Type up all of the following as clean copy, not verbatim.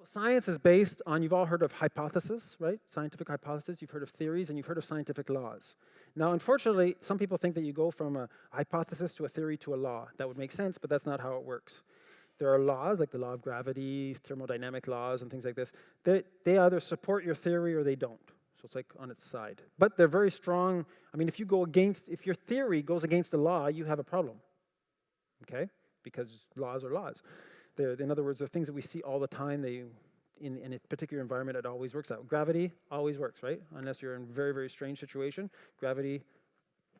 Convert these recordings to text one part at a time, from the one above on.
science is based on, you've all heard of hypothesis, right? Scientific hypothesis, you've heard of theories, and you've heard of scientific laws. Now, unfortunately, some people think that you go from a hypothesis to a theory to a law. That would make sense, but that's not how it works. There are laws, like the law of gravity, thermodynamic laws, and things like this. They either support your theory or they don't. So it's like on its side. But they're very strong. I mean, if your theory goes against the law, you have a problem, okay? Because laws are laws. In other words, they're things that we see all the time. In a particular environment, it always works out. Gravity always works, right? Unless you're in a very, very strange situation. Gravity,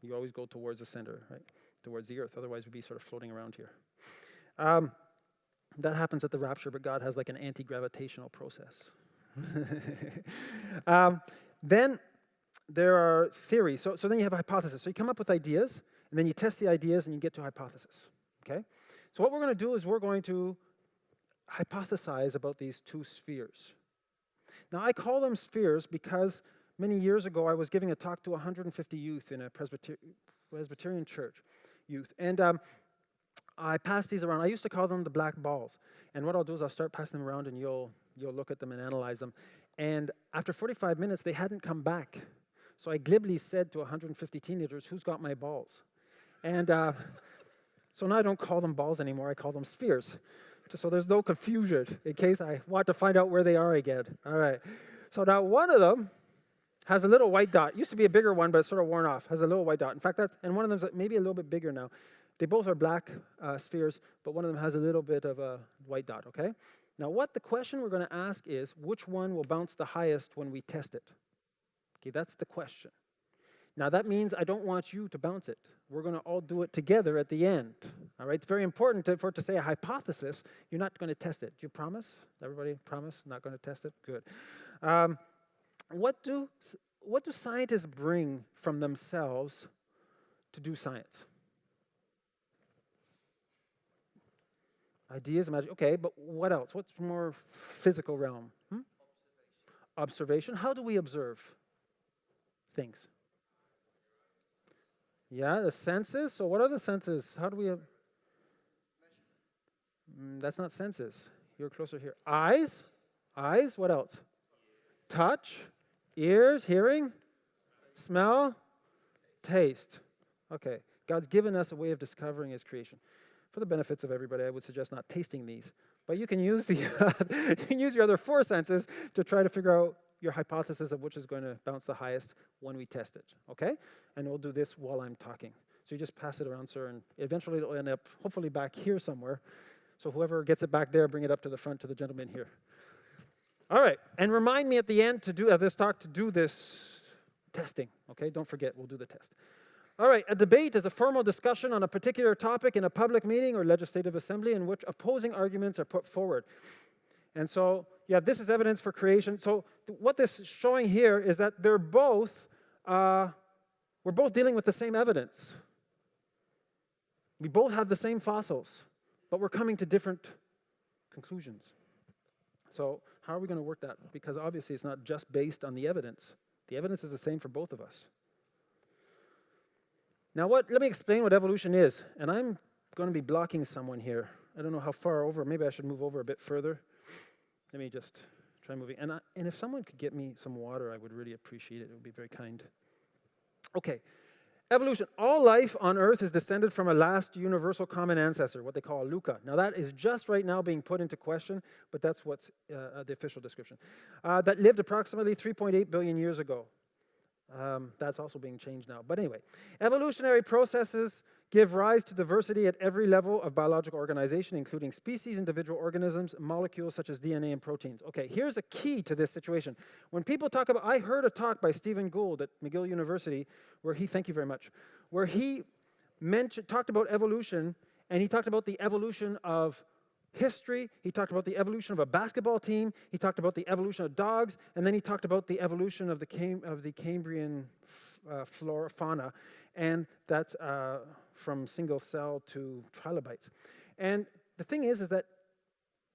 you always go towards the center, right? Towards the earth. Otherwise, we'd be sort of floating around here. That happens at the rapture, but God has like an anti-gravitational process. Then there are theories. So then you have a hypothesis. So you come up with ideas, and then you test the ideas, and you get to a hypothesis, okay? So what we're going to do is we're going to hypothesize about these two spheres. Now, I call them spheres because many years ago I was giving a talk to 150 youth in a Presbyterian church, youth. And I passed these around. I used to call them the black balls. And what I'll do is I'll start passing them around, and you'll look at them and analyze them. And after 45 minutes, they hadn't come back. So I glibly said to 150 teenagers, "Who's got my balls?" And so now I don't call them balls anymore. I call them spheres. So there's no confusion in case I want to find out where they are again. All right. So now one of them has a little white dot. It used to be a bigger one, but it's sort of worn off. Has a little white dot. In fact, and one of them's maybe a little bit bigger now. They both are black spheres, but one of them has a little bit of a white dot, okay? Now the question we're going to ask is, which one will bounce the highest when we test it? Okay, that's the question. Now that means I don't want you to bounce it. We're going to all do it together at the end. All right, it's very important for it to say a hypothesis. You're not going to test it. Do you promise? Everybody promise? Not going to test it? Good. What do scientists bring from themselves to do science? Ideas, imagine. Okay, but what else? What's more physical realm? Observation. How do we observe things? Yeah, the senses. So what are the senses? How do we... that's not senses. You're closer here. Eyes. Eyes. What else? Touch. Ears. Hearing. Smell. Taste. Okay. God's given us a way of discovering His creation. For the benefits of everybody, I would suggest not tasting these. But you can use your other four senses to try to figure out your hypothesis of which is going to bounce the highest when we test it, okay? And we'll do this while I'm talking. So you just pass it around, sir, and eventually it'll end up hopefully back here somewhere. So whoever gets it back there, bring it up to the front to the gentleman here. All right, and remind me at the end of this talk to do this testing, okay? Don't forget, we'll do the test. All right, a debate is a formal discussion on a particular topic in a public meeting or legislative assembly in which opposing arguments are put forward. And so, yeah, this is evidence for creation. So what this is showing here is that we're both dealing with the same evidence. We both have the same fossils, but we're coming to different conclusions. So how are we going to work that? Because obviously it's not just based on the evidence. The evidence is the same for both of us. Now let me explain what evolution is. And I'm going to be blocking someone here. I don't know how far over. Maybe I should move over a bit further. Let me just try moving. And if someone could get me some water, I would really appreciate it. It would be very kind. Okay. Evolution. All life on Earth is descended from a last universal common ancestor, what they call a LUCA. Now that is just right now being put into question, but that's what's the official description. That lived approximately 3.8 billion years ago. That's also being changed now. But anyway, evolutionary processes give rise to diversity at every level of biological organization, including species, individual organisms, molecules such as DNA and proteins. Okay, here's a key to this situation. When people talk about, I heard a talk by Stephen Gould at McGill University where thank you very much, where he talked about evolution, and he talked about the evolution of history, he talked about the evolution of a basketball team, he talked about the evolution of dogs, and then he talked about the evolution of the Cambrian fauna, and that's from single cell to trilobites. And the thing is that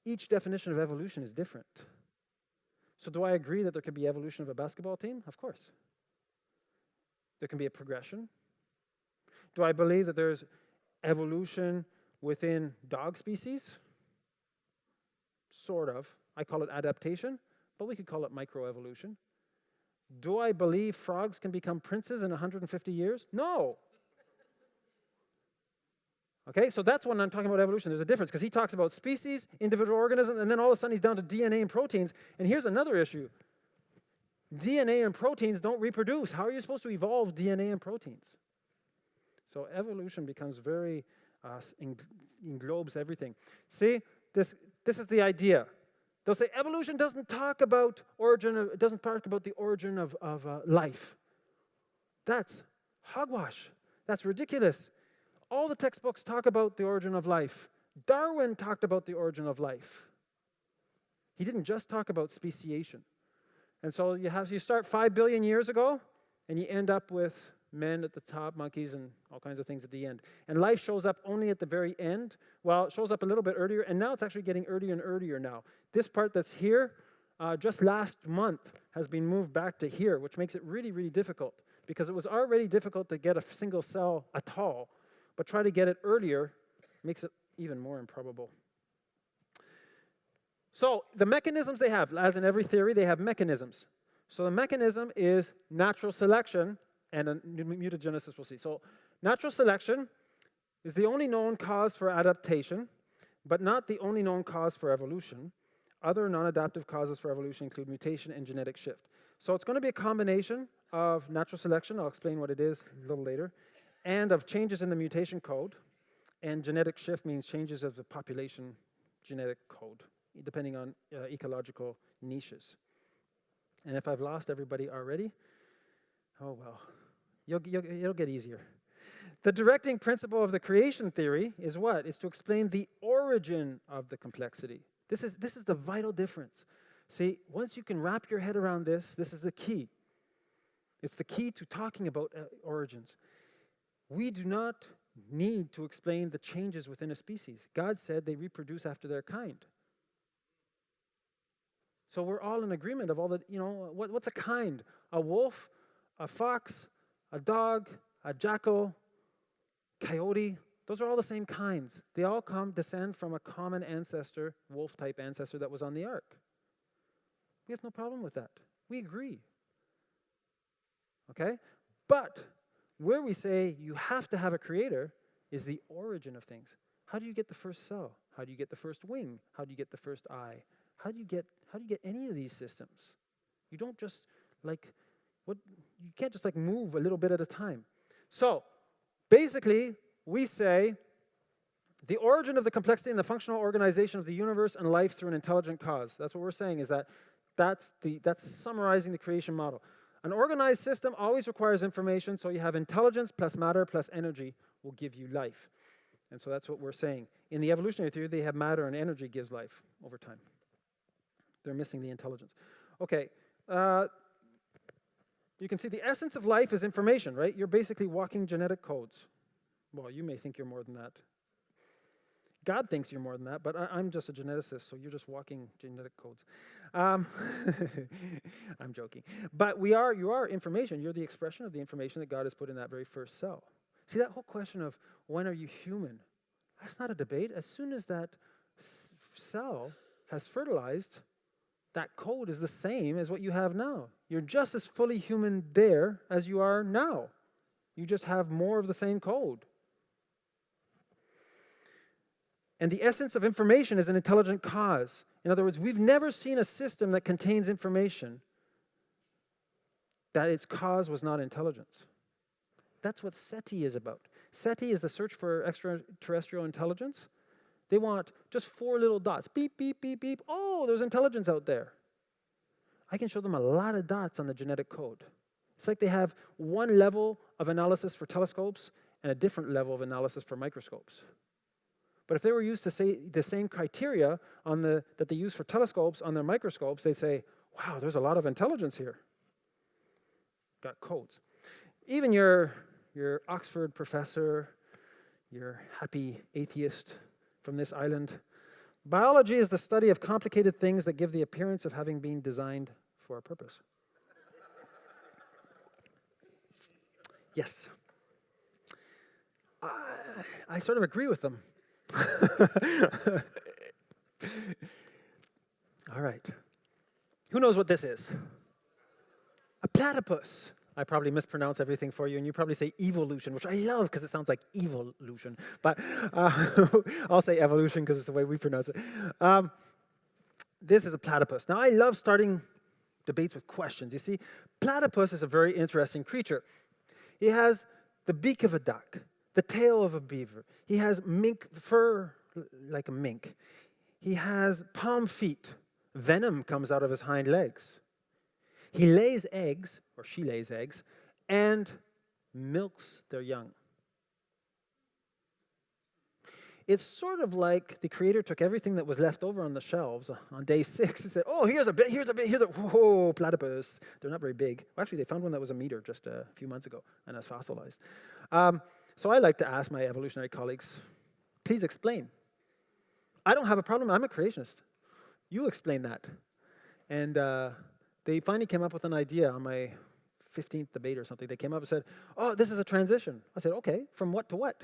each definition of evolution is different. So do I agree that there could be evolution of a basketball team? Of course. There can be a progression. Do I believe that there's evolution within dog species? sort of. I call it adaptation, but we could call it microevolution. Do I believe frogs can become princes in 150 years? No. Okay, so that's when I'm talking about evolution. There's a difference, because he talks about species, individual organisms, and then all of a sudden he's down to DNA and proteins. And here's another issue. DNA and proteins don't reproduce. How are you supposed to evolve DNA and proteins? So evolution becomes very, englobes everything. See, this is the idea. They'll say evolution doesn't talk about the origin of life. That's hogwash. That's ridiculous. All the textbooks talk about the origin of life. Darwin talked about the origin of life. He didn't just talk about speciation. And so you start 5 billion years ago, and you end up with men at the top, monkeys, and all kinds of things at the end. And life shows up only at the very end. Well, it shows up a little bit earlier, and now it's actually getting earlier and earlier now. This part that's here, just last month, has been moved back to here, which makes it really, really difficult, because it was already difficult to get a single cell at all, but try to get it earlier makes it even more improbable. So the mechanisms they have, as in every theory, they have mechanisms. So the mechanism is natural selection and mutagenesis, we'll see. So natural selection is the only known cause for adaptation, but not the only known cause for evolution. Other non-adaptive causes for evolution include mutation and genetic shift. So it's going to be a combination of natural selection, I'll explain what it is a little later, and of changes in the mutation code. And genetic shift means changes of the population genetic code, depending on ecological niches. And if I've lost everybody already, oh well, it'll get easier. The directing principle of the creation theory is what? It's to explain the origin of the complexity. This is the vital difference. See, once you can wrap your head around this is the key. It's the key to talking about origins. We do not need to explain the changes within a species. God said they reproduce after their kind. So we're all in agreement of all the, what's a kind? A wolf, a fox, a dog, a jackal, coyote. Those are all the same kinds. They all descend from a common ancestor, wolf-type ancestor that was on the ark. We have no problem with that. We agree. Okay? But where we say you have to have a creator is the origin of things. How do you get the first cell? How do you get the first wing? How do you get the first eye? How do you get any of these systems? You don't just you can't just move a little bit at a time. So basically, we say the origin of the complexity and the functional organization of the universe and life through an intelligent cause. That's what we're saying, is that's summarizing the creation model. An organized system always requires information, so you have intelligence plus matter plus energy will give you life. And so that's what we're saying. In the evolutionary theory, they have matter and energy gives life over time. They're missing the intelligence. Okay, you can see the essence of life is information, right? You're basically walking genetic codes. Well, you may think you're more than that. God thinks you're more than that, but I'm just a geneticist, so you're just walking genetic codes. I'm joking. But you are information. You're the expression of the information that God has put in that very first cell. See, that whole question of when are you human? That's not a debate. As soon as that cell has fertilized, that code is the same as what you have now. You're just as fully human there as you are now. You just have more of the same code. And the essence of information is an intelligent cause. In other words, we've never seen a system that contains information that its cause was not intelligence. That's what SETI is about. SETI is the search for extraterrestrial intelligence. They want just 4 little dots. Beep, beep, beep, beep. Oh, there's intelligence out there. I can show them a lot of dots on the genetic code. It's like they have one level of analysis for telescopes and a different level of analysis for microscopes. But if they were used to say the same criteria that they use for telescopes on their microscopes, they'd say, wow, there's a lot of intelligence here. Got codes. Even your Oxford professor, your happy atheist from this island, biology is the study of complicated things that give the appearance of having been designed for a purpose. Yes. I sort of agree with them. All right. Who knows what this is? A platypus. I probably mispronounce everything for you, and you probably say evolution, which I love because it sounds like evolution. But I'll say evolution because it's the way we pronounce it. This is a platypus. Now, I love starting debates with questions. You see, platypus is a very interesting creature. He has the beak of a duck, the tail of a beaver. He has mink fur like a mink. He has palm feet. Venom comes out of his hind legs. He lays eggs, or she lays eggs, and milks their young. It's sort of like the creator took everything that was left over on the shelves on day 6 and said, oh, here's a whoa, platypus. They're not very big. Well, actually, they found one that was a meter just a few months ago, and it's fossilized. So I like to ask my evolutionary colleagues, please explain. I don't have a problem. I'm a creationist. You explain that. And they finally came up with an idea on my 15th debate or something. They came up and said, oh, this is a transition. I said, okay, from what to what?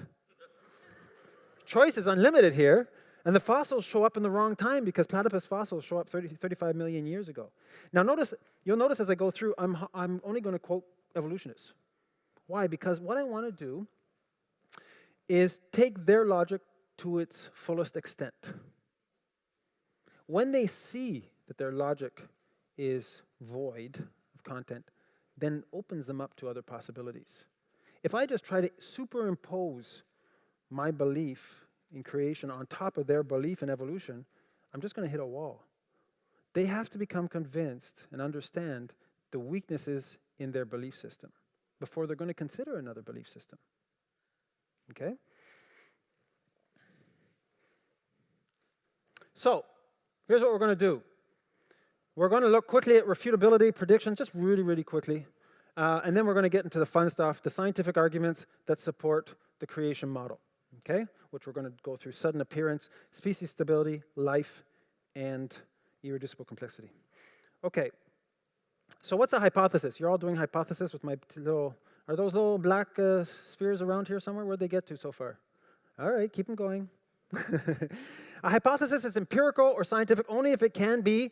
Choice is unlimited here, and the fossils show up in the wrong time because platypus fossils show up 35 million years ago. Now you'll notice as I go through, I'm only going to quote evolutionists. Why? Because what I want to do is take their logic to its fullest extent. When they see that their logic is void of content, then opens them up to other possibilities. If I just try to superimpose my belief in creation on top of their belief in evolution, I'm just going to hit a wall. They have to become convinced and understand the weaknesses in their belief system before they're going to consider another belief system. Okay? So, here's what we're going to do. We're going to look quickly at refutability, predictions, just really, really quickly. And then we're going to get into the fun stuff, the scientific arguments that support the creation model, okay? Which we're going to go through: sudden appearance, species stability, life, and irreducible complexity. Okay, so what's a hypothesis? You're all doing hypothesis with my little, are those little black spheres around here somewhere? Where'd they get to so far? All right, keep them going. A hypothesis is empirical or scientific only if it can be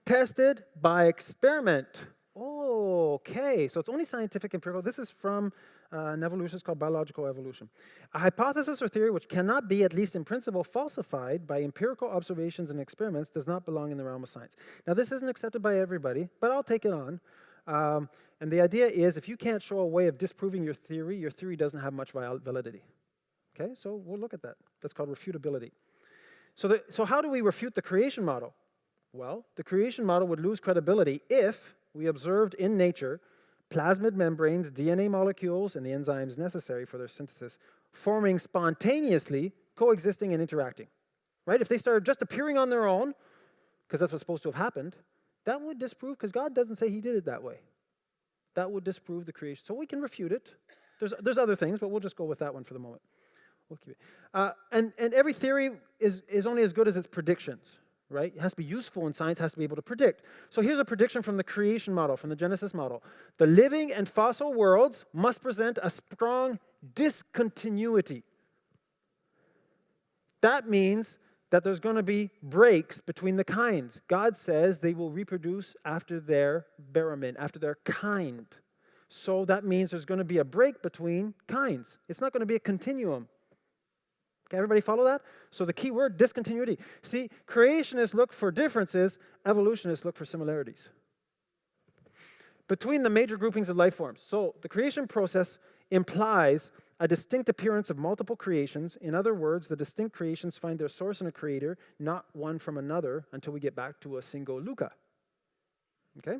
tested by experiment. Oh, okay. So it's only scientific empirical. This is from an evolutionist called biological evolution. A hypothesis or theory which cannot be, at least in principle, falsified by empirical observations and experiments does not belong in the realm of science. Now, this isn't accepted by everybody, but I'll take it on. And the idea is if you can't show a way of disproving your theory doesn't have much validity. Okay, so we'll look at that. That's called refutability. So how do we refute the creation model? Well, the creation model would lose credibility if we observed in nature plasmid membranes, DNA molecules, and the enzymes necessary for their synthesis forming spontaneously, coexisting, and interacting. Right? If they started just appearing on their own, because that's what's supposed to have happened, that would disprove, because God doesn't say he did it that way. That would disprove the creation. So we can refute it. There's other things, but we'll just go with that one for the moment. We'll keep it. And every theory is only as good as its predictions. Right? It has to be useful in science, has to be able to predict. So here's a prediction from the creation model, from the Genesis model. The living and fossil worlds must present a strong discontinuity. That means that there's going to be breaks between the kinds. God says they will reproduce after their berament, after their kind. So that means there's going to be a break between kinds. It's not going to be a continuum. Okay, everybody follow that? So the key word, discontinuity. See, creationists look for differences, evolutionists look for similarities between the major groupings of life forms. So the creation process implies a distinct appearance of multiple creations. In other words, the distinct creations find their source in a creator, not one from another, until we get back to a single Luca. Okay?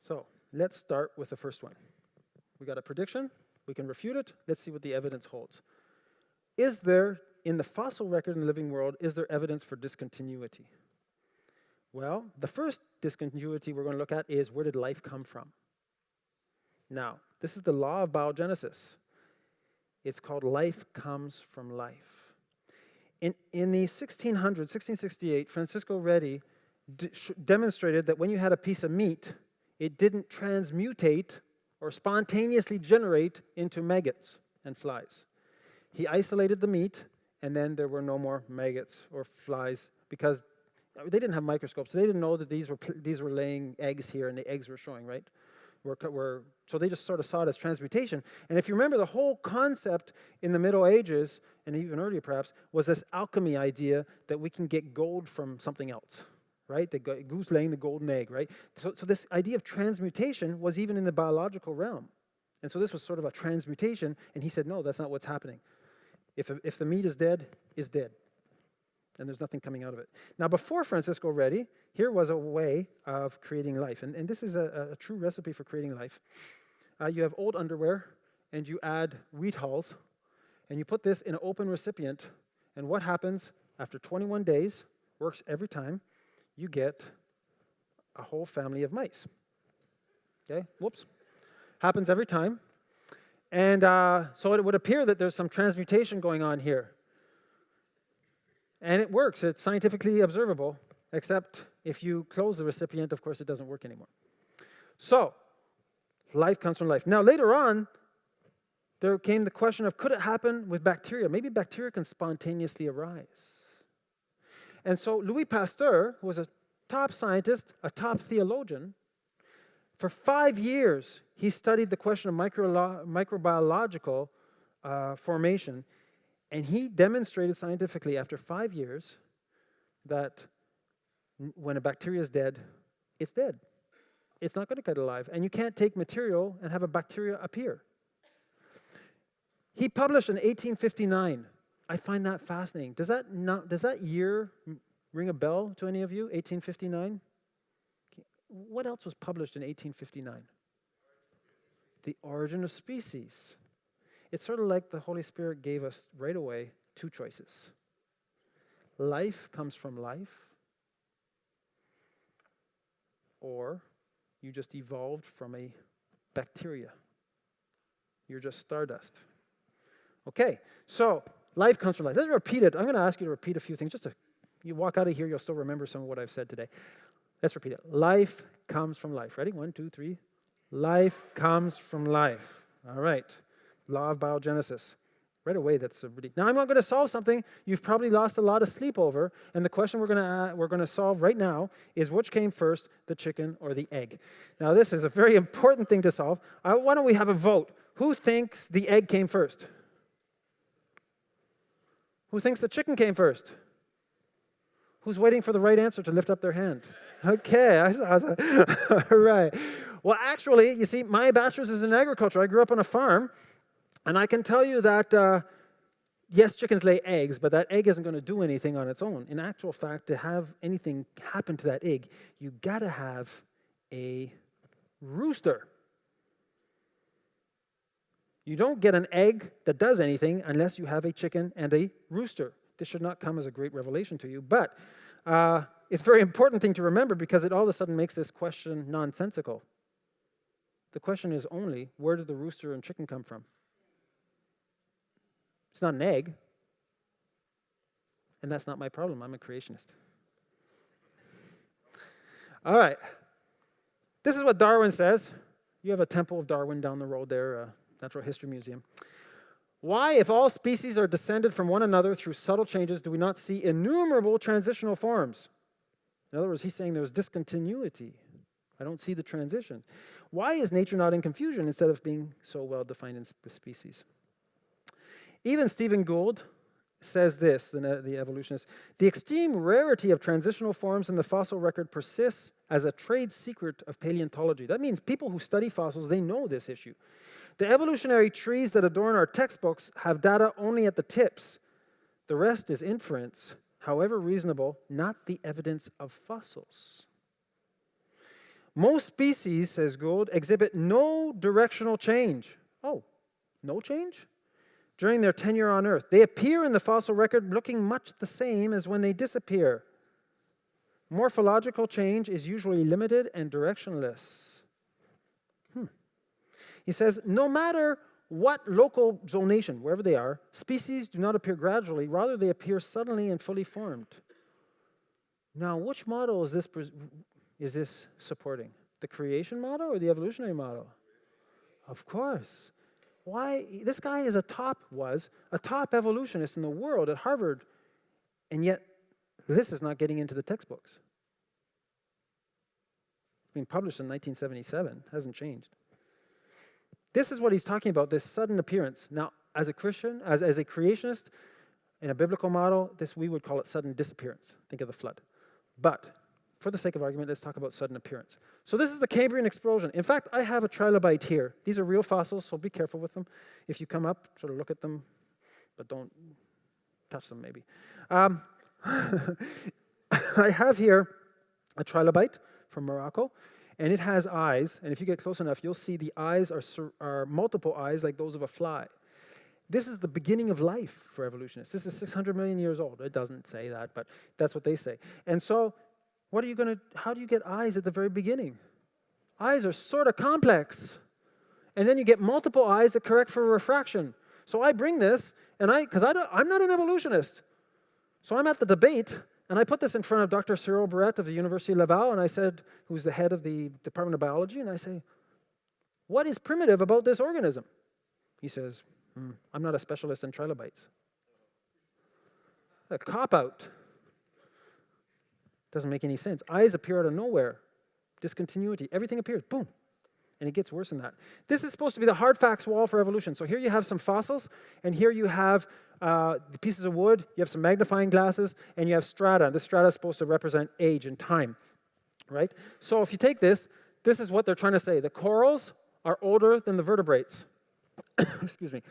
So let's start with the first one. We got a prediction. We can refute it. Let's see what the evidence holds. Is there, in the fossil record in the living world, is there evidence for discontinuity? Well, the first discontinuity we're going to look at is, where did life come from? Now, this is the law of biogenesis. It's called life comes from life. In the 1668, Francisco Redi demonstrated that when you had a piece of meat, it didn't transmutate or spontaneously generate into maggots and flies. He isolated the meat and then there were no more maggots or flies because they didn't have microscopes. So they didn't know that these were laying eggs here and the eggs were showing, right? So they just sort of saw it as transmutation. And if you remember, the whole concept in the Middle Ages, and even earlier perhaps, was this alchemy idea that we can get gold from something else, right? The goose laying the golden egg, right? So this idea of transmutation was even in the biological realm. And so this was sort of a transmutation, and he said, no, that's not what's happening. If the meat is dead, it's dead. And there's nothing coming out of it. Now, before Francisco Redi, here was a way of creating life. And this is a true recipe for creating life. You have old underwear, and you add wheat hulls, and you put this in an open recipient. And what happens after 21 days, works every time, you get a whole family of mice. Okay? Whoops. Happens every time. And so it would appear that there's some transmutation going on here. And it works. It's scientifically observable, except if you close the recipient, of course, it doesn't work anymore. So, life comes from life. Now, later on, there came the question of, could it happen with bacteria? Maybe bacteria can spontaneously arise. And so Louis Pasteur, who was a top scientist, a top theologian, for 5 years, he studied the question of microbiological formation. And he demonstrated scientifically after 5 years that when a bacteria is dead, it's dead. It's not going to get alive. And you can't take material and have a bacteria appear. He published in 1859. I find that fascinating. Does that year ring a bell to any of you, 1859? What else was published in 1859? The Origin of Species. It's sort of like the Holy Spirit gave us right away 2 choices. Life comes from life, or you just evolved from a bacteria. You're just stardust. Okay, so life comes from life. Let's repeat it. I'm going to ask you to repeat a few things. You walk out of here, you'll still remember some of what I've said today. Let's repeat it. Life comes from life. Ready? 1, 2, 3. Life comes from life. All right. Law of biogenesis. Right away, that's a really... Now, I'm not going to solve something you've probably lost a lot of sleep over, and the question we're going to solve right now is which came first, the chicken or the egg? Now, this is a very important thing to solve. Why don't we have a vote? Who thinks the egg came first? Who thinks the chicken came first? Who's waiting for the right answer to lift up their hand? Okay, all right. Well, actually, you see, my bachelor's is in agriculture. I grew up on a farm. And I can tell you that, yes, chickens lay eggs, but that egg isn't going to do anything on its own. In actual fact, to have anything happen to that egg, you got to have a rooster. You don't get an egg that does anything unless you have a chicken and a rooster. This should not come as a great revelation to you, but it's a very important thing to remember because it all of a sudden makes this question nonsensical. The question is only, where did the rooster and chicken come from? It's not an egg. And that's not my problem. I'm a creationist. All right. This is what Darwin says. You have a Temple of Darwin down the road there, Natural History Museum. Why, if all species are descended from one another through subtle changes, do we not see innumerable transitional forms? In other words, he's saying there's discontinuity. I don't see the transitions. Why is nature not in confusion instead of being so well defined in species? Even Stephen Gould says this, the evolutionist, the extreme rarity of transitional forms in the fossil record persists as a trade secret of paleontology. That means people who study fossils, they know this issue. The evolutionary trees that adorn our textbooks have data only at the tips. The rest is inference, however reasonable, not the evidence of fossils. Most species, says Gould, exhibit no directional change. Oh, no change? During their tenure on Earth. They appear in the fossil record looking much the same as when they disappear. Morphological change is usually limited and directionless. He says, no matter what local zonation, wherever they are, species do not appear gradually, rather they appear suddenly and fully formed. Now, which model is this supporting? The creation model or the evolutionary model? Of course. Why? This guy was a top evolutionist in the world at Harvard, and yet this is not getting into the textbooks. It's been published in 1977, hasn't changed. This is what he's talking about, this sudden appearance. Now, as a Christian, as a creationist, in a biblical model, we would call it sudden disappearance. Think of the flood. But for the sake of argument, let's talk about sudden appearance. So this is the Cambrian explosion. In fact, I have a trilobite here. These are real fossils, so be careful with them. If you come up, sort of look at them, but don't touch them maybe. I have here a trilobite from Morocco, and it has eyes, and if you get close enough, you'll see the eyes are multiple eyes like those of a fly. This is the beginning of life for evolutionists. This is 600 million years old. It doesn't say that, but that's what they say. And so, how do you get eyes at the very beginning? Eyes are sort of complex. And then you get multiple eyes that correct for refraction. So I bring this, and I'm not an evolutionist. So I'm at the debate, and I put this in front of Dr. Cyril Barrett of the University of Laval, and I said, who's the head of the Department of Biology, and I say, what is primitive about this organism? He says, I'm not a specialist in trilobites. A cop-out. Doesn't make any sense. Eyes appear out of nowhere. Discontinuity. Everything appears. Boom. And it gets worse than that. This is supposed to be the hard facts wall for evolution. So here you have some fossils, and here you have the pieces of wood, you have some magnifying glasses, and you have strata. This strata is supposed to represent age and time, right? So if you take this is what they're trying to say. The corals are older than the vertebrates. Excuse me.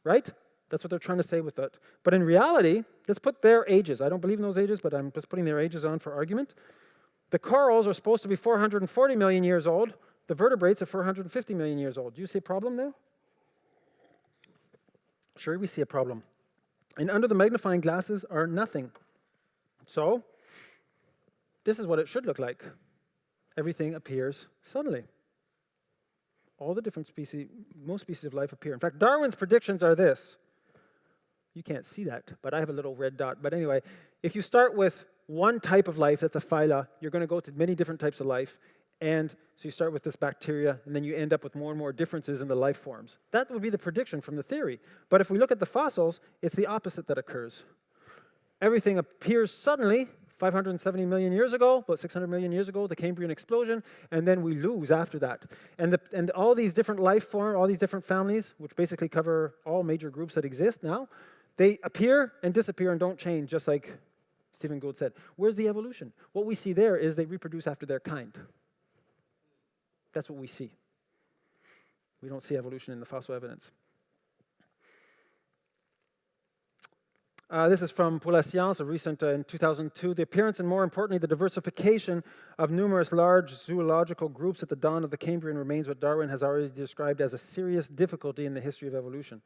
Right? That's what they're trying to say with that. But in reality, let's put their ages. I don't believe in those ages, but I'm just putting their ages on for argument. The corals are supposed to be 440 million years old. The vertebrates are 450 million years old. Do you see a problem there? Sure, we see a problem. And under the magnifying glasses are nothing. So, this is what it should look like. Everything appears suddenly. All the different species, most species of life appear. In fact, Darwin's predictions are this. You can't see that, but I have a little red dot. But anyway, if you start with one type of life, that's a phyla, you're going to go to many different types of life. And so you start with this bacteria, and then you end up with more and more differences in the life forms. That would be the prediction from the theory. But if we look at the fossils, it's the opposite that occurs. Everything appears suddenly, 570 million years ago, about 600 million years ago, the Cambrian explosion, and then we lose after that. And all these different life forms, all these different families, which basically cover all major groups that exist now, they appear and disappear and don't change, just like Stephen Gould said. Where's the evolution? What we see there is they reproduce after their kind. That's what we see. We don't see evolution in the fossil evidence. This is from Pour la Science, a recent in 2002. The appearance and, more importantly, the diversification of numerous large zoological groups at the dawn of the Cambrian remains what Darwin has already described as a serious difficulty in the history of evolution.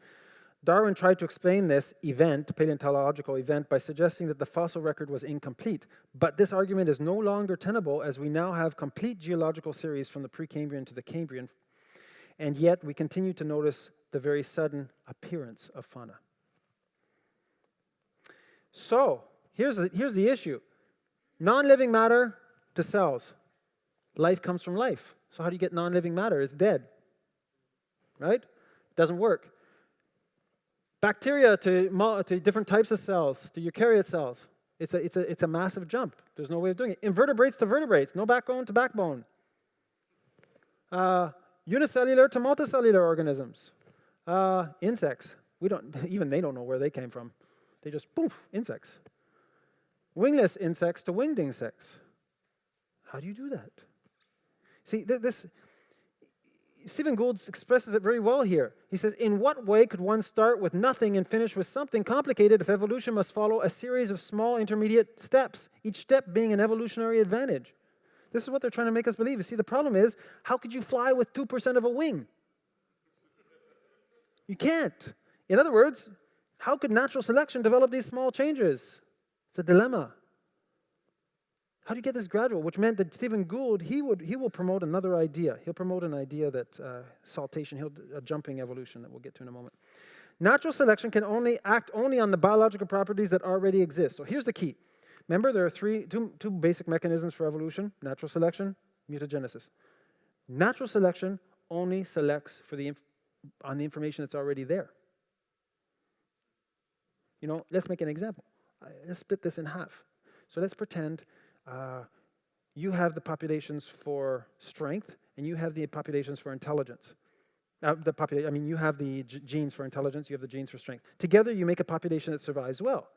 Darwin tried to explain this event, paleontological event, by suggesting that the fossil record was incomplete. But this argument is no longer tenable, as we now have complete geological series from the Precambrian to the Cambrian, and yet we continue to notice the very sudden appearance of fauna. So, here's the issue. Non-living matter to cells. Life comes from life. So how do you get non-living matter? It's dead. Right? Doesn't work. Bacteria to different types of cells, to eukaryote cells. It's a massive jump. There's no way of doing it. Invertebrates to vertebrates, no backbone to backbone. Unicellular to multicellular organisms. Insects. Even they don't know where they came from. They just, poof, insects. Wingless insects to winged insects. How do you do that? See, Stephen Gould expresses it very well here. He says, in what way could one start with nothing and finish with something complicated if evolution must follow a series of small intermediate steps, each step being an evolutionary advantage? This is what they're trying to make us believe. You see, the problem is, how could you fly with 2% of a wing? You can't. In other words, how could natural selection develop these small changes? It's a dilemma. How do you get this gradual? Which meant that Stephen Gould, he will promote another idea. He'll promote an idea that saltation, a jumping evolution that we'll get to in a moment. Natural selection can act only on the biological properties that already exist. So here's the key. Remember, there are two basic mechanisms for evolution: natural selection, mutagenesis. Natural selection only selects for the on the information that's already there. Let's make an example. Let's split this in half. So let's pretend you have the populations for strength and you have the populations for intelligence. You have the genes for intelligence, you have the genes for strength. Together you make a population that survives well.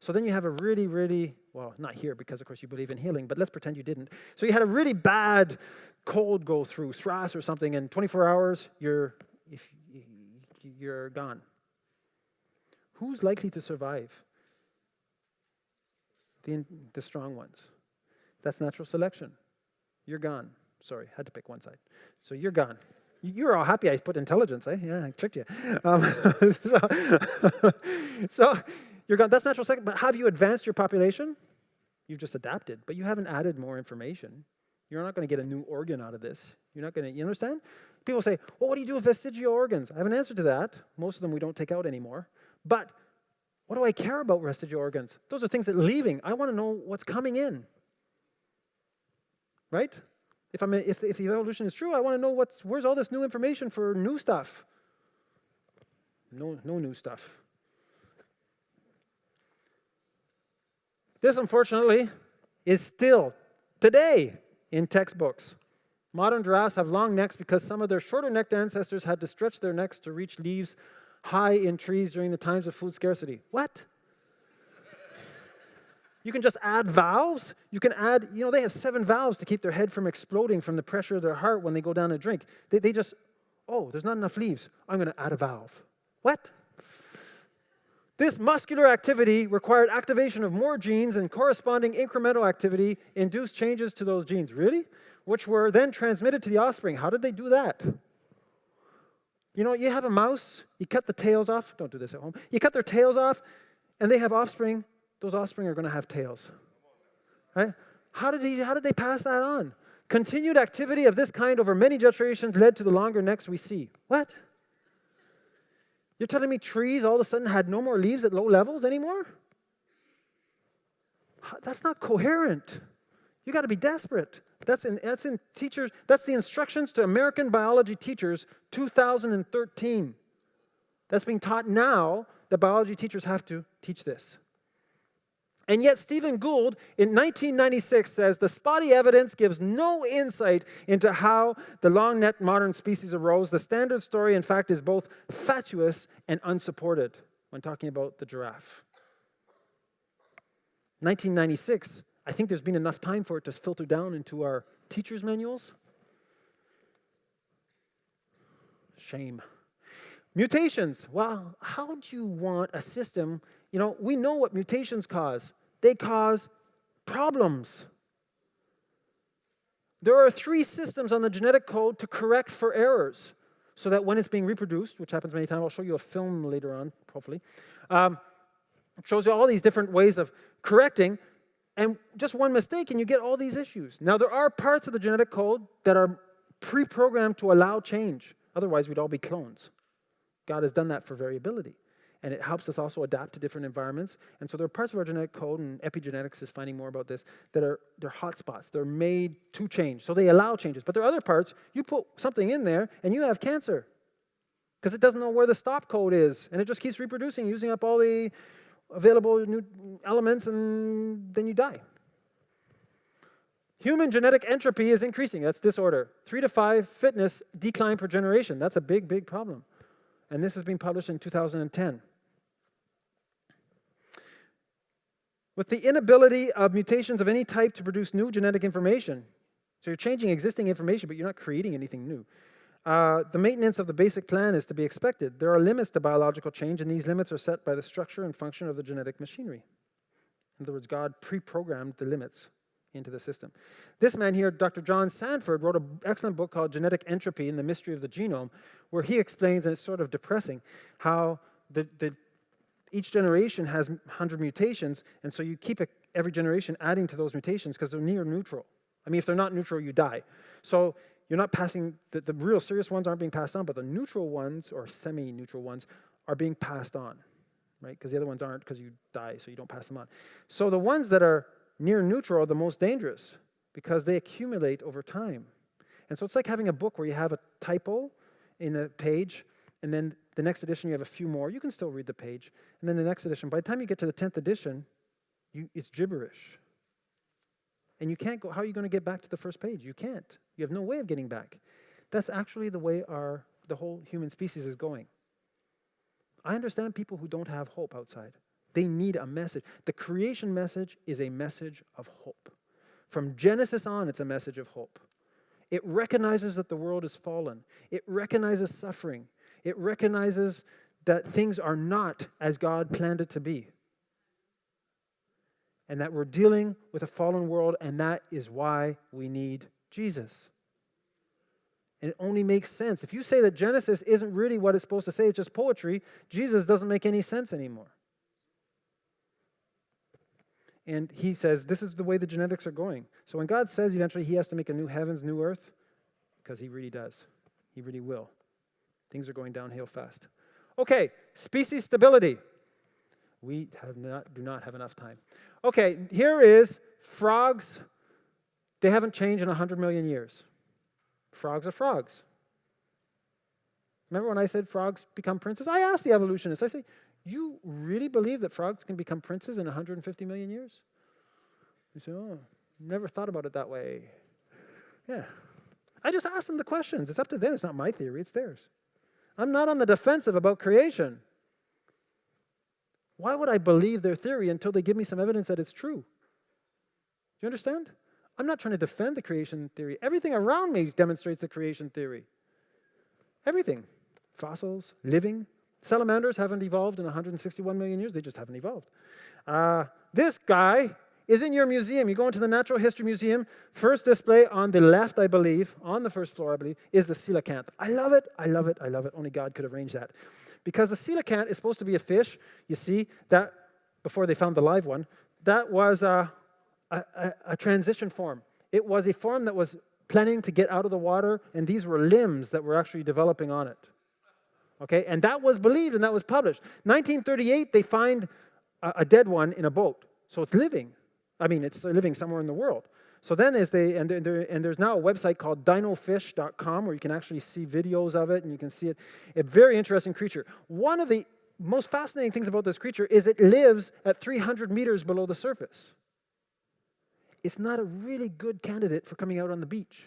So then you have a really, really, well, not here because of course you believe in healing, but let's pretend you didn't. So you had a really bad cold go through, stress or something, and 24 hours, you're gone. Who's likely to survive? The strong ones. That's natural selection. You're gone. Sorry, had to pick one side. So you're gone. You're all happy I put intelligence, eh? Yeah, I tricked you. So you're gone. That's natural selection. But have you advanced your population? You've just adapted, but you haven't added more information. You're not going to get a new organ out of this. You're not going to, you understand? People say, well, what do you do with vestigial organs? I have an answer to that. Most of them we don't take out anymore. But what do I care about vestigial organs? Those are things that are leaving. I want to know what's coming in. Right? If evolution is true, I want to know where's all this new information for new stuff. No new stuff. This, unfortunately, is still today in textbooks. Modern giraffes have long necks because some of their shorter-necked ancestors had to stretch their necks to reach leaves high in trees during the times of food scarcity. What? You can just add valves. You can add, they have 7 valves to keep their head from exploding from the pressure of their heart when they go down to drink. They just, there's not enough leaves. I'm going to add a valve. What? This muscular activity required activation of more genes, and corresponding incremental activity induced changes to those genes. Really? Which were then transmitted to the offspring. How did they do that? You have a mouse, you cut the tails off. Don't do this at home. You cut their tails off, and they have offspring. Those offspring are going to have tails. Right? How did they pass that on? Continued activity of this kind over many generations led to the longer necks we see. What? You're telling me trees all of a sudden had no more leaves at low levels anymore? That's not coherent. You got to be desperate. That's in teachers. That's the instructions to American biology teachers, 2013. That's being taught now. The biology teachers have to teach this. And yet Stephen Gould in 1996 says the spotty evidence gives no insight into how the long-necked modern species arose. The standard story, in fact, is both fatuous and unsupported when talking about the giraffe. 1996, I think there's been enough time for it to filter down into our teachers' manuals. Shame. Mutations. Well, how do you want a system? We know what mutations cause. They cause problems. There are 3 systems on the genetic code to correct for errors so that when it's being reproduced, which happens many times, I'll show you a film later on, hopefully, it shows you all these different ways of correcting, and just one mistake and you get all these issues. Now, there are parts of the genetic code that are pre-programmed to allow change. Otherwise, we'd all be clones. God has done that for variability. And it helps us also adapt to different environments. And so there are parts of our genetic code, and epigenetics is finding more about this, they're hotspots. They're made to change. So they allow changes. But there are other parts, you put something in there, and you have cancer. Because it doesn't know where the stop code is. And it just keeps reproducing, using up all the available new elements, and then you die. Human genetic entropy is increasing. That's disorder. 3 to 5 fitness decline per generation. That's a big, big problem. And this has been published in 2010. With the inability of mutations of any type to produce new genetic information, so you're changing existing information, but you're not creating anything new. The maintenance of the basic plan is to be expected. There are limits to biological change, and these limits are set by the structure and function of the genetic machinery. In other words, God pre-programmed the limits into the system. This man here, Dr. John Sanford, wrote an excellent book called Genetic Entropy and the Mystery of the Genome, where he explains, and it's sort of depressing, how each generation has 100 mutations, and so you keep every generation adding to those mutations because they're near neutral. I mean, if they're not neutral, you die. So you're not passing, the real serious ones aren't being passed on, but the neutral ones, or semi-neutral ones, are being passed on, right? Because the other ones aren't, because you die, so you don't pass them on. So the ones that are near neutral are the most dangerous because they accumulate over time. And so it's like having a book where you have a typo in the page And then the next edition, you have a few more. You can still read the page. And then the next edition, by the time you get to the 10th edition, it's gibberish. And you can't go, how are you going to get back to the first page? You can't. You have no way of getting back. That's actually the way the whole human species is going. I understand people who don't have hope outside. They need a message. The creation message is a message of hope. From Genesis on, it's a message of hope. It recognizes that the world is fallen. It recognizes suffering. It recognizes that things are not as God planned it to be. And that we're dealing with a fallen world, and that is why we need Jesus. And it only makes sense. If you say that Genesis isn't really what it's supposed to say, it's just poetry, Jesus doesn't make any sense anymore. And he says, this is the way the genetics are going. So when God says eventually he has to make a new heavens, new earth, because he really does. He really will. Things are going downhill fast. Okay, species stability. We do not have enough time. Okay, here is frogs. They haven't changed in 100 million years. Frogs are frogs. Remember when I said frogs become princes? I asked the evolutionists, I say, you really believe that frogs can become princes in 150 million years? They say, oh, never thought about it that way. Yeah. I just asked them the questions. It's up to them. It's not my theory. It's theirs. I'm not on the defensive about creation. Why would I believe their theory until they give me some evidence that it's true? Do you understand? I'm not trying to defend the creation theory. Everything around me demonstrates the creation theory. Everything. Fossils, living. Salamanders haven't evolved in 161 million years. They just haven't evolved. This guy is in your museum. You go into the Natural History Museum. First display on the left, I believe, on the first floor, I believe, is the coelacanth. I love it. I love it. I love it. Only God could arrange that. Because the coelacanth is supposed to be a fish, you see, that, before they found the live one, that was a transition form. It was a form that was planning to get out of the water, and these were limbs that were actually developing on it. Okay, and that was believed and that was published. 1938, they find a dead one in a boat. So it's living. I mean, it's living somewhere in the world. So then there's now a website called dinofish.com where you can actually see videos of it and you can see it. A very interesting creature. One of the most fascinating things about this creature is it lives at 300 meters below the surface. It's not a really good candidate for coming out on the beach.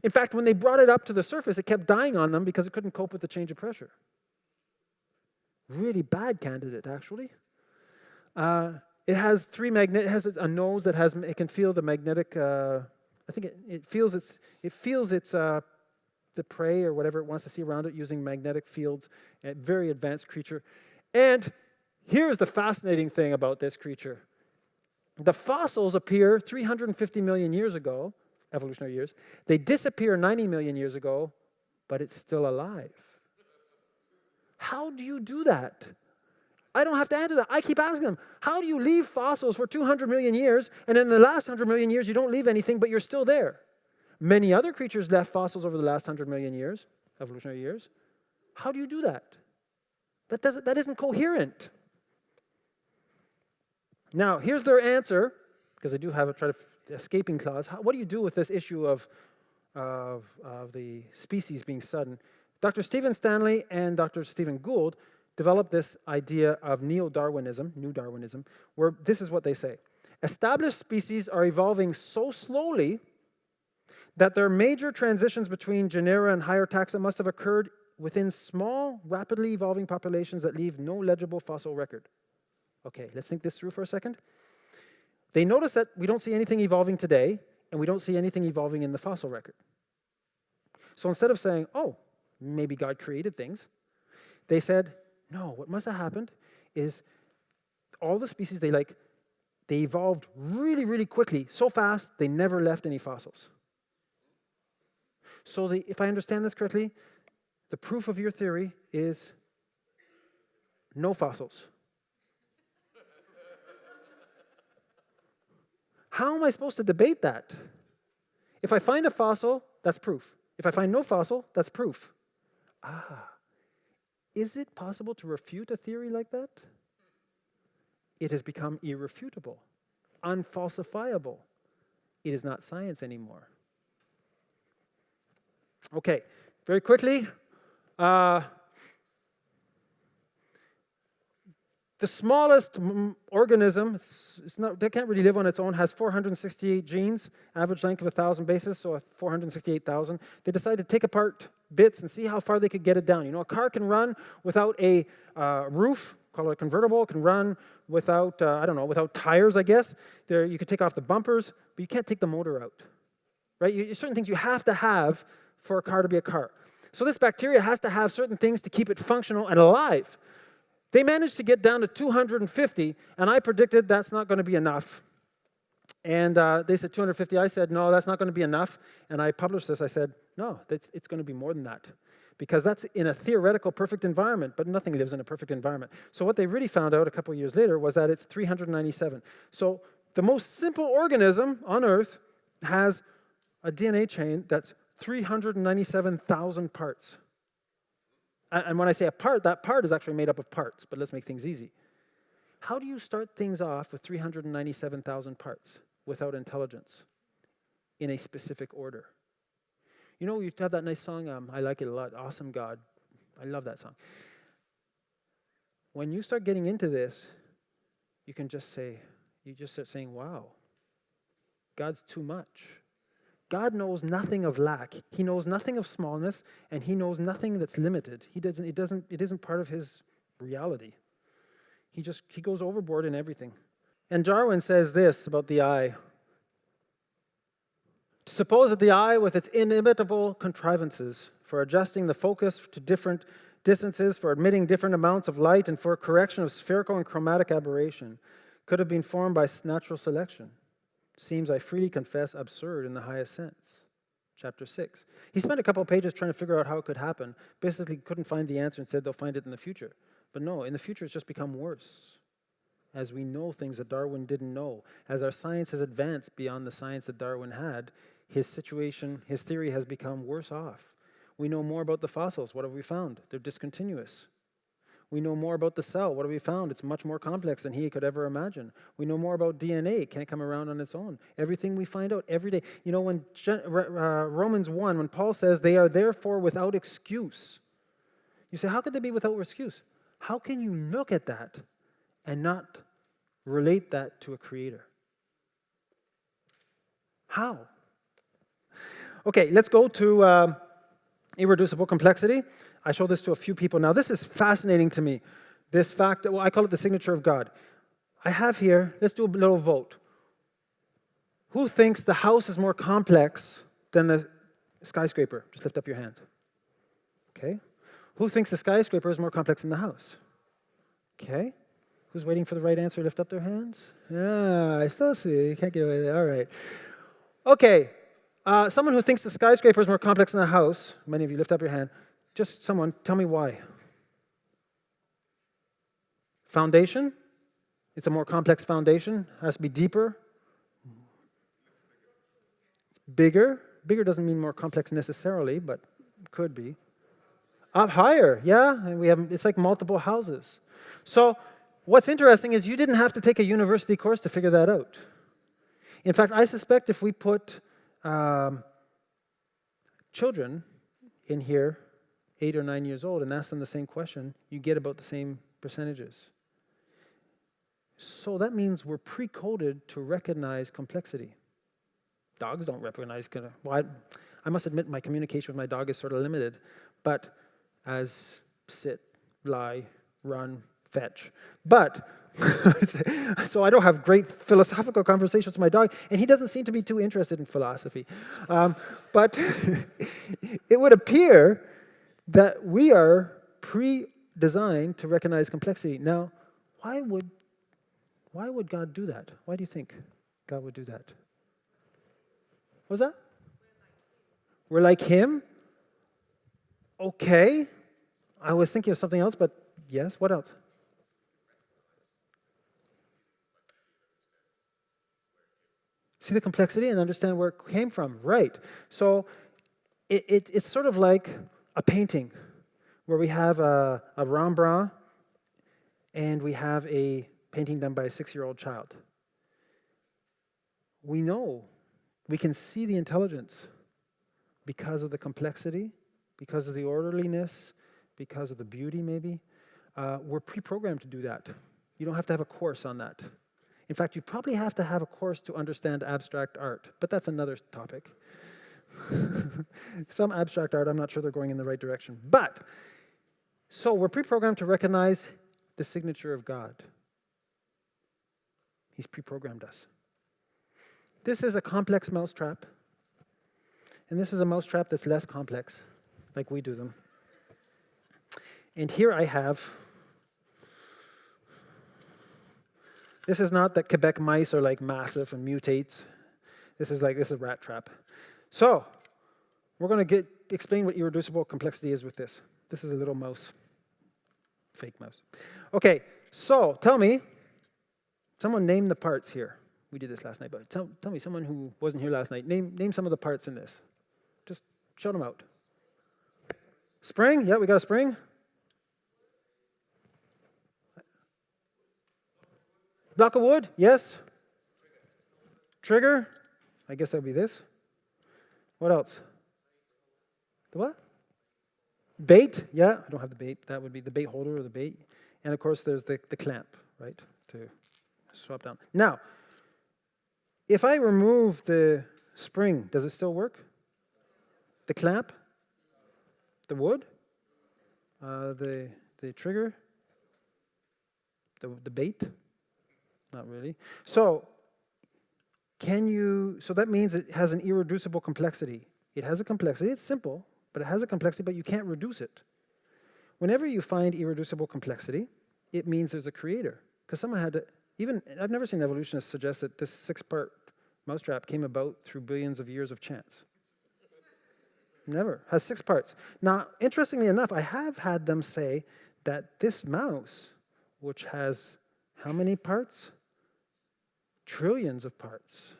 In fact, when they brought it up to the surface, it kept dying on them because it couldn't cope with the change of pressure. Really bad candidate, actually. It has it has a nose that it can feel the magnetic. I think it feels the prey or whatever it wants to see around it using magnetic fields. A very advanced creature. And here's the fascinating thing about this creature: the fossils appear 350 million years ago. Evolutionary years. They disappear 90 million years ago, but it's still alive. How do you do that? I don't have to answer that. I keep asking them, how do you leave fossils for 200 million years, and in the last 100 million years you don't leave anything, but you're still there? Many other creatures left fossils over the last 100 million years, evolutionary years. How do you do that? That isn't coherent. Now, here's their answer, because they do have a escaping clause. What do you do with this issue of the species being sudden? Dr. Stephen Stanley and Dr. Stephen Gould developed this idea of neo-Darwinism, new Darwinism, where this is what they say. Established species are evolving so slowly that their major transitions between genera and higher taxa must have occurred within small, rapidly evolving populations that leave no legible fossil record. Okay, let's think this through for a second. They notice that we don't see anything evolving today, and we don't see anything evolving in the fossil record. So instead of saying, oh, maybe God created things, they said, no, what must have happened is all the species, they evolved really, really quickly, so fast, they never left any fossils. So if I understand this correctly, the proof of your theory is no fossils. How am I supposed to debate that? If I find a fossil, that's proof. If I find no fossil, that's proof. Is it possible to refute a theory like that? It has become irrefutable, unfalsifiable. It is not science anymore. Okay, very quickly. The smallest organism, they can't really live on its own, has 468 genes, average length of 1,000 bases, so 468,000. They decided to take apart bits and see how far they could get it down. You know, a car can run without a roof, call it a convertible. It can run without, without tires, I guess. You could take off the bumpers, but you can't take the motor out, right? Certain things you have to have for a car to be a car. So this bacteria has to have certain things to keep it functional and alive. They managed to get down to 250, and I predicted that's not going to be enough. And they said 250. I said, no, that's not going to be enough. And I published this. I said, no, it's going to be more than that. Because that's in a theoretical perfect environment, but nothing lives in a perfect environment. So what they really found out a couple of years later was that it's 397. So the most simple organism on Earth has a DNA chain that's 397,000 parts. And when I say a part, that part is actually made up of parts, but let's make things easy. How do you start things off with 397,000 parts without intelligence in a specific order? You know, you have that nice song, I like it a lot, Awesome God. I love that song. When you start getting into this, you just start saying, wow, God's too much. God knows nothing of lack. He knows nothing of smallness, and he knows nothing that's limited. It isn't part of his reality. He goes overboard in everything. And Darwin says this about the eye. To suppose that the eye, with its inimitable contrivances for adjusting the focus to different distances, for admitting different amounts of light, and for a correction of spherical and chromatic aberration, could have been formed by natural selection, seems, I freely confess, absurd in the highest sense. Chapter 6. He spent a couple of pages trying to figure out how it could happen. Basically couldn't find the answer and said they'll find it in the future. But no, in the future it's just become worse. As we know things that Darwin didn't know, as our science has advanced beyond the science that Darwin had, his theory has become worse off. We know more about the fossils. What have we found? They're discontinuous. We know more about the cell. What have we found? It's much more complex than he could ever imagine. We know more about DNA. It can't come around on its own. Everything we find out every day. You know, when Romans 1, when Paul says, they are therefore without excuse. You say, how could they be without excuse? How can you look at that and not relate that to a creator? How? Okay, let's go to irreducible complexity. I showed this to a few people. Now, this is fascinating to me. This fact, I call it the signature of God. I have here, let's do a little vote. Who thinks the house is more complex than the skyscraper? Just lift up your hand. Okay. Who thinks the skyscraper is more complex than the house? Okay. Who's waiting for the right answer? Lift up their hands. Yeah, I still see you. You can't get away there. All right. Okay. Someone who thinks the skyscraper is more complex than the house, many of you lift up your hand. Just someone, tell me why. Foundation? It's a more complex foundation. It has to be deeper. Bigger. Bigger doesn't mean more complex necessarily, but it could be. Up higher, yeah. And it's like multiple houses. So what's interesting is you didn't have to take a university course to figure that out. In fact, I suspect if we put children in here, 8 or 9 years old, and ask them the same question, you get about the same percentages. So that means we're pre-coded to recognize complexity. Dogs don't recognize, I must admit my communication with my dog is sort of limited, but as sit, lie, run, fetch. But, so I don't have great philosophical conversations with my dog, and he doesn't seem to be too interested in philosophy. But it would appear that we are pre-designed to recognize complexity. Now, why would God do that? Why do you think God would do that? What was that? We're like him? Okay. I was thinking of something else, but yes, what else? See the complexity and understand where it came from. Right. So it's sort of like a painting where we have a Rembrandt and we have a painting done by a 6-year-old child. We know, we can see the intelligence. because of the complexity, because of the orderliness, because of the beauty maybe. We're pre-programmed to do that. You don't have to have a course on that. In fact, you probably have to have a course to understand abstract art, but that's another topic. Some abstract art, I'm not sure they're going in the right direction. But, so we're pre-programmed to recognize the signature of God. He's pre-programmed us. This is a complex mousetrap, and this is a mousetrap that's less complex, like we do them. And here I have, this is not that Quebec mice are like massive and mutates. This is a rat trap. So, we're going to explain what irreducible complexity is with this. This is a little mouse, fake mouse. Okay, so tell me, someone name the parts here. We did this last night, but tell me, someone who wasn't here last night, name some of the parts in this. Just shout them out. Spring, yeah, we got a spring. Block of wood, yes. Trigger, I guess that would be this. What else? The what? Bait, yeah, I don't have the bait. That would be the bait holder or the bait. And of course, there's the clamp, right, to swap down. Now, if I remove the spring, does it still work? The clamp? The wood? The trigger? The bait? Not really. So that means it has an irreducible complexity. It has a complexity, it's simple, but it has a complexity, but you can't reduce it. Whenever you find irreducible complexity, it means there's a creator. Because someone had to, I've never seen evolutionists suggest that this 6-part mousetrap came about through billions of years of chance. Never. Has 6 parts. Now, interestingly enough, I have had them say that this mouse, which has how many parts? Trillions of parts.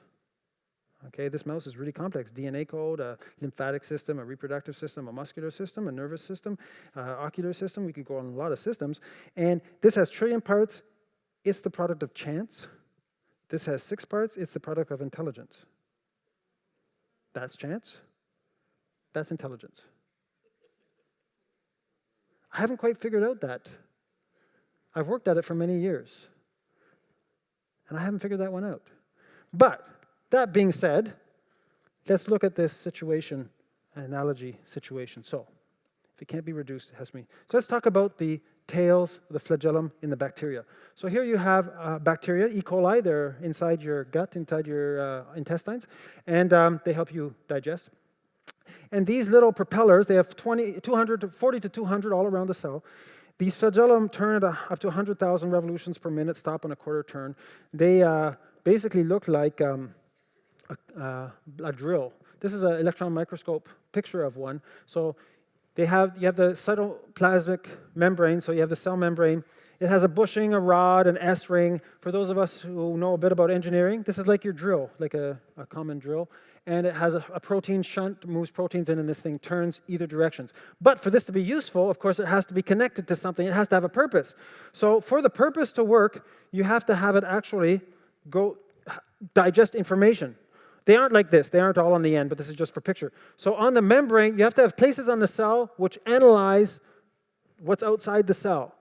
Okay, this mouse is really complex. DNA code, a lymphatic system, a reproductive system, a muscular system, a nervous system, ocular system. We could go on a lot of systems. And this has trillion parts. It's the product of chance. This has 6 parts. It's the product of intelligence. That's chance. That's intelligence. I haven't quite figured out that. I've worked at it for many years. And I haven't figured that one out. But, that being said, let's look at this situation, analogy situation. So, if it can't be reduced, it has to be. So let's talk about the tails, the flagellum in the bacteria. So here you have bacteria, E. coli, they're inside your gut, inside your intestines, and they help you digest. And these little propellers, they have 40 to 200 all around the cell. These flagellum turn at up to 100,000 revolutions per minute, stop on a quarter turn. They basically look like a drill. This is an electron microscope picture of one. So you have the cytoplasmic membrane, so you have the cell membrane. It has a bushing, a rod, an S-ring. For those of us who know a bit about engineering, this is like your drill, like a common drill. And it has a protein shunt, moves proteins in, and this thing turns either directions. But for this to be useful, of course, it has to be connected to something. It has to have a purpose. So for the purpose to work, you have to have it actually go digest information. They aren't like this. They aren't all on the end, but this is just for picture. So on the membrane, you have to have places on the cell which analyze what's outside the cell.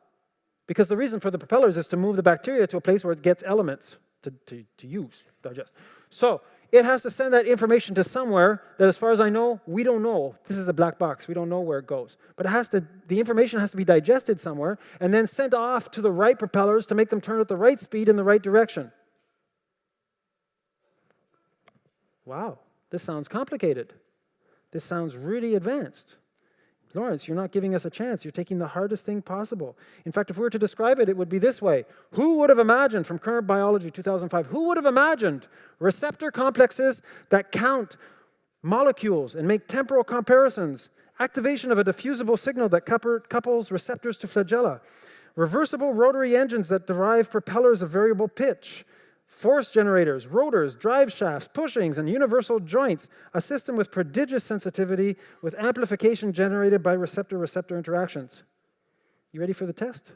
Because the reason for the propellers is to move the bacteria to a place where it gets elements to use, digest. So it has to send that information to somewhere that, as far as I know, we don't know. This is a black box. We don't know where it goes. But the information has to be digested somewhere and then sent off to the right propellers to make them turn at the right speed in the right direction. Wow, this sounds complicated. This sounds really advanced. Laurence, you're not giving us a chance. You're taking the hardest thing possible. In fact, if we were to describe it, it would be this way. Who would have imagined, from Current Biology 2005, who would have imagined receptor complexes that count molecules and make temporal comparisons, activation of a diffusible signal that couples receptors to flagella, reversible rotary engines that derive propellers of variable pitch, force generators, rotors, drive shafts, pushings, and universal joints, a system with prodigious sensitivity with amplification generated by receptor-receptor interactions. You ready for the test?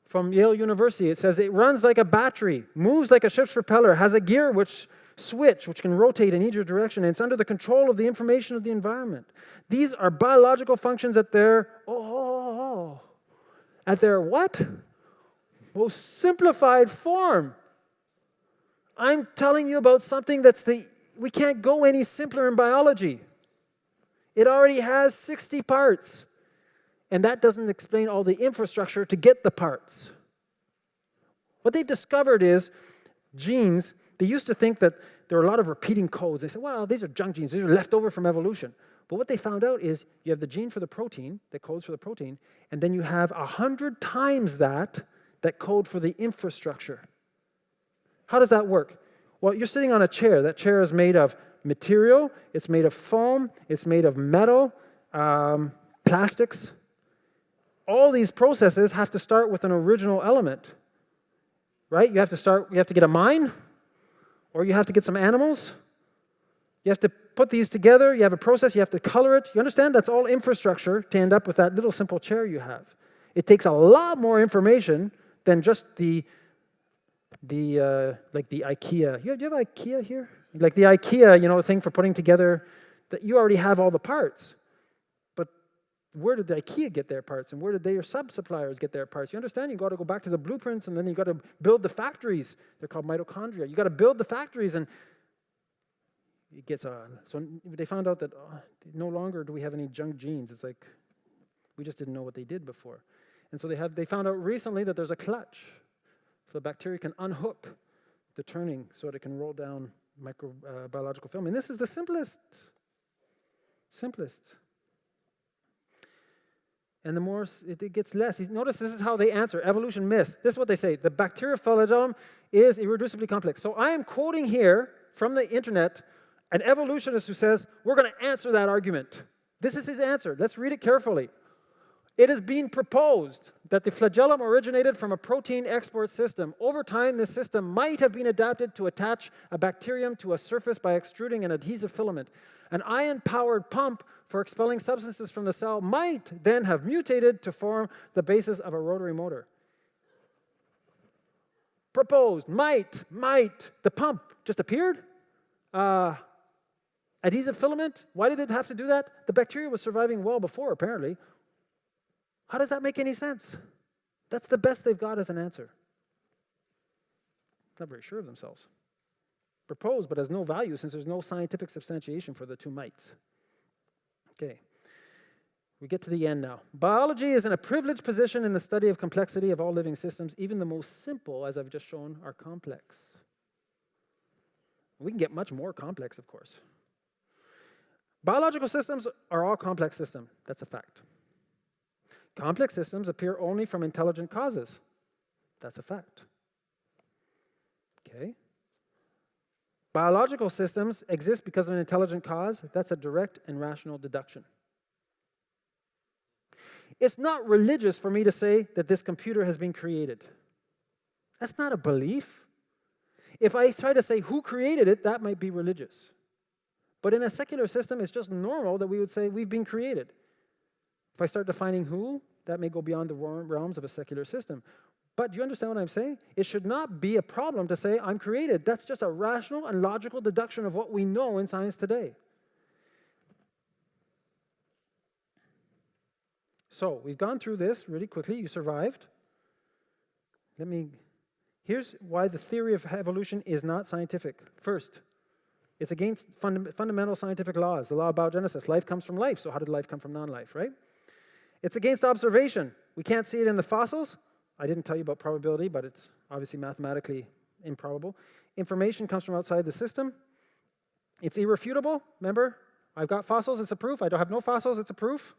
from Yale University. It says it runs like a battery, moves like a ship's propeller, has a gear switch which can rotate in either direction, and it's under the control of the information of the environment. These are biological functions at their what? Most simplified form. I'm telling you about something we can't go any simpler in biology. It already has 60 parts. And that doesn't explain all the infrastructure to get the parts. What they've discovered is genes, they used to think that there are a lot of repeating codes. They said, well, these are junk genes. These are left over from evolution. But what they found out is you have the gene for the protein that codes for the protein, and then you have 100 times that code for the infrastructure. How does that work? Well, you're sitting on a chair. That chair is made of material. It's made of foam. It's made of metal, plastics. All these processes have to start with an original element, right? You have to get a mine, or you have to get some animals. You have to put these together. You have a process. You have to color it. You understand? That's all infrastructure to end up with that little simple chair you have. It takes a lot more information than just like the IKEA. Do you have IKEA here? Like the IKEA, thing for putting together. That you already have all the parts. Where did the IKEA get their parts, and where did their sub-suppliers get their parts? You understand? You got to go back to the blueprints, and then you got to build the factories. They're called mitochondria. You got to build the factories, and it gets on. So they found out that no longer do we have any junk genes. It's like we just didn't know what they did before, and so they found out recently that there's a clutch, so the bacteria can unhook the turning, so that it can roll down microbiological film. And this is the simplest. And the more it gets less. Notice this is how they answer. Evolution myths. This is what they say. The bacterial flagellum is irreducibly complex. So I am quoting here from the internet an evolutionist who says, we're going to answer that argument. This is his answer. Let's read it carefully. It has been proposed that the flagellum originated from a protein export system. Over time, this system might have been adapted to attach a bacterium to a surface by extruding an adhesive filament. An ion-powered pump for expelling substances from the cell might then have mutated to form the basis of a rotary motor. Proposed, might. The pump just appeared? Adhesive filament? Why did it have to do that? The bacteria was surviving well before, apparently. How does that make any sense? That's the best they've got as an answer. Not very sure of themselves. Proposed, but has no value since there's no scientific substantiation for the two mites. Okay, we get to the end now. Biology is in a privileged position in the study of complexity of all living systems. Even the most simple, as I've just shown, are complex. We can get much more complex, of course. Biological systems are all complex systems. That's a fact. Complex systems appear only from intelligent causes. That's a fact. Okay. Biological systems exist because of an intelligent cause. That's a direct and rational deduction. It's not religious for me to say that this computer has been created. That's not a belief. If I try to say who created it, that might be religious. But in a secular system, it's just normal that we would say we've been created. If I start defining who, that may go beyond the realms of a secular system. But do you understand what I'm saying? It should not be a problem to say, I'm created. That's just a rational and logical deduction of what we know in science today. So, we've gone through this really quickly. You survived. Here's why the theory of evolution is not scientific. First, it's against fundamental scientific laws. The law of biogenesis. Life comes from life. So how did life come from non-life, right? It's against observation. We can't see it in the fossils. I didn't tell you about probability, but it's obviously mathematically improbable. Information comes from outside the system. It's irrefutable. Remember, I've got fossils, it's a proof. I don't have no fossils, it's a proof.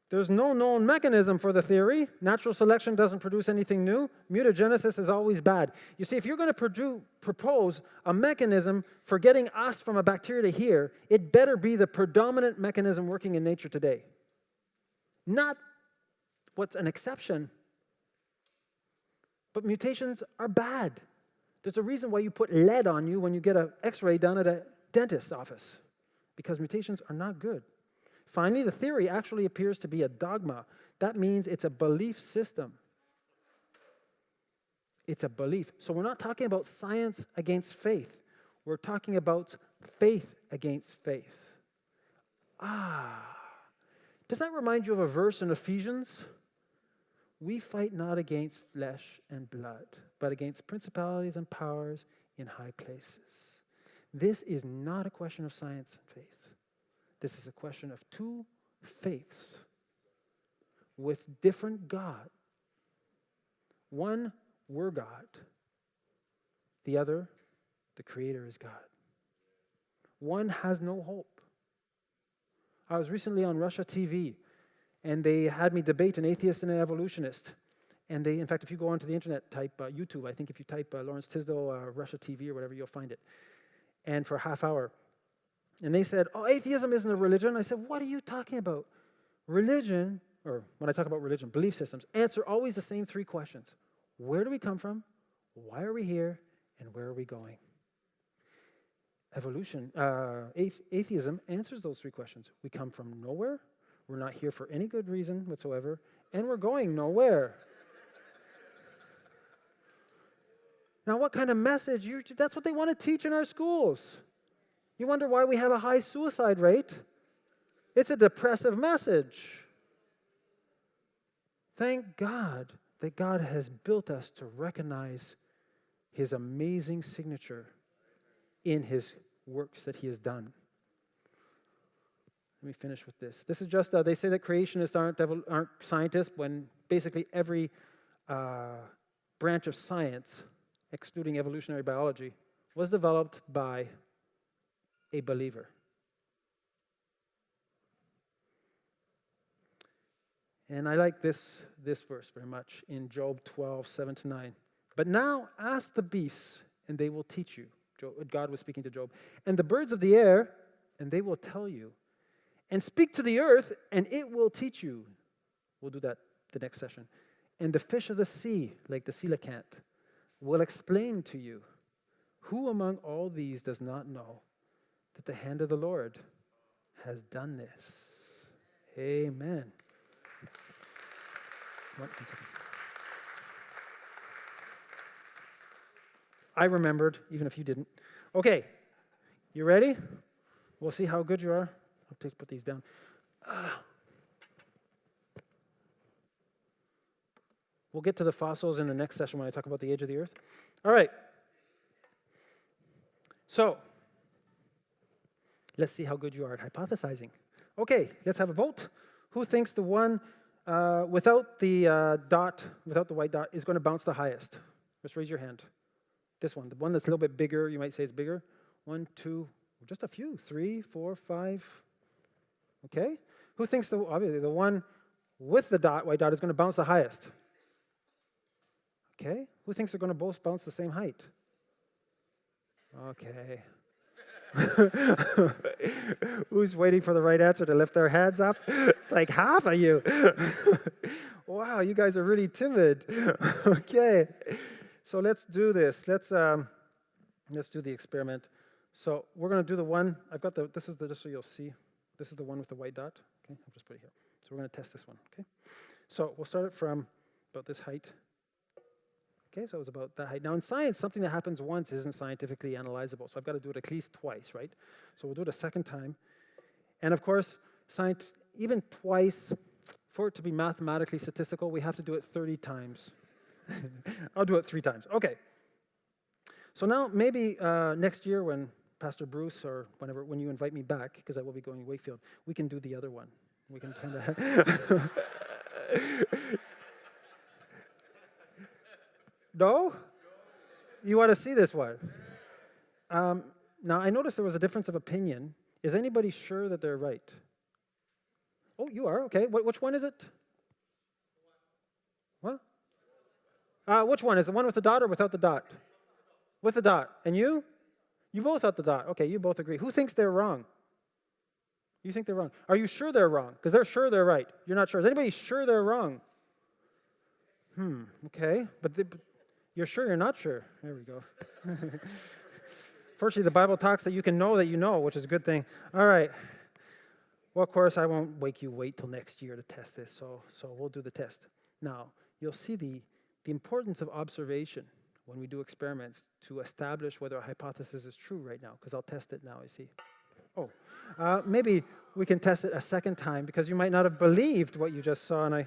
There's no known mechanism for the theory. Natural selection doesn't produce anything new. Mutagenesis is always bad. You see, if you're going to propose a mechanism for getting us from a bacteria to here, it better be the predominant mechanism working in nature today. Not what's an exception. But mutations are bad. There's a reason why you put lead on you when you get an x-ray done at a dentist's office, because mutations are not good. Finally, the theory actually appears to be a dogma. That means it's a belief system. It's a belief. So we're not talking about science against faith. We're talking about faith against faith. Does that remind you of a verse in Ephesians? We fight not against flesh and blood, but against principalities and powers in high places. This is not a question of science and faith. This is a question of two faiths with different God. One, we're God. The other, the Creator is God. One has no hope. I was recently on Russia TV, and they had me debate an atheist and an evolutionist. And they, in fact, if you go onto the internet, type YouTube, I think if you type Laurence Tisdall, Russia TV or whatever, you'll find it. And for a half hour. And they said, atheism isn't a religion. I said, what are you talking about? Religion, or when I talk about religion, belief systems, answer always the same three questions. Where do we come from? Why are we here? And where are we going? Atheism answers those three questions. We come from nowhere, we're not here for any good reason whatsoever, and we're going nowhere. Now, what kind of message? That's what they want to teach in our schools. You wonder why we have a high suicide rate? It's a depressive message. Thank God that God has built us to recognize His amazing signature in His works that He has done. Let me finish with this. This is just, they say that creationists aren't scientists when basically every branch of science, excluding evolutionary biology, was developed by a believer. And I like this verse very much in Job 12:7-9. But now ask the beasts, and they will teach you. God was speaking to Job. And the birds of the air, and they will tell you. And speak to the earth, and it will teach you. We'll do that the next session. And the fish of the sea, like the coelacanth, will explain to you. Who among all these does not know that the hand of the Lord has done this? Amen. One second. I remembered, even if you didn't. Okay, you ready? We'll see how good you are. I'll take put these down. We'll get to the fossils in the next session when I talk about the age of the earth. All right. So, let's see how good you are at hypothesizing. Okay, let's have a vote. Who thinks the one without the white dot, is going to bounce the highest? Just raise your hand. This one, the one that's a little bit bigger, you might say it's bigger. 1, 2, just a few. 3, 4, 5. Okay. Who thinks obviously the one with the white dot is going to bounce the highest? Okay. Who thinks they're going to both bounce the same height? Okay. Who's waiting for the right answer to lift their hands up? It's like half of you. Wow, you guys are really timid. Okay. So let's do this. Let's do the experiment. So we're going to do the one. This is just so you'll see. This is the one with the white dot. Okay, I'll just put it here. So we're going to test this one. Okay. So we'll start it from about this height. Okay, so it was about that height. Now in science, something that happens once isn't scientifically analyzable. So I've got to do it at least twice, right? So we'll do it a second time. And of course, science, even twice, for it to be mathematically statistical, we have to do it 30 times. I'll do it 3 times. Okay. So now maybe next year when Pastor Bruce or when you invite me back, because I will be going to Wakefield, we can do the other one. We can kind of... No? You want to see this one? Now, I noticed there was a difference of opinion. Is anybody sure that they're right? Oh, you are? Okay. Which one is it? What? Which one? Is the one with the dot or without the dot? With the dot. And you? You both have the dot. Okay, you both agree. Who thinks they're wrong? You think they're wrong. Are you sure they're wrong? Because they're sure they're right. You're not sure. Is anybody sure they're wrong? Okay. But you're sure you're not sure. There we go. Fortunately, the Bible talks that you can know that you know, which is a good thing. All right. Well, of course, I won't wait till next year to test this, so we'll do the test. Now, you'll see the the importance of observation when we do experiments to establish whether a hypothesis is true right now, because I'll test it now, you see. Oh, maybe we can test it a second time, because you might not have believed what you just saw, and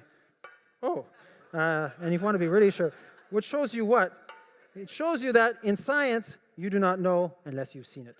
you want to be really sure. Which shows you what? It shows you that in science, you do not know unless you've seen it.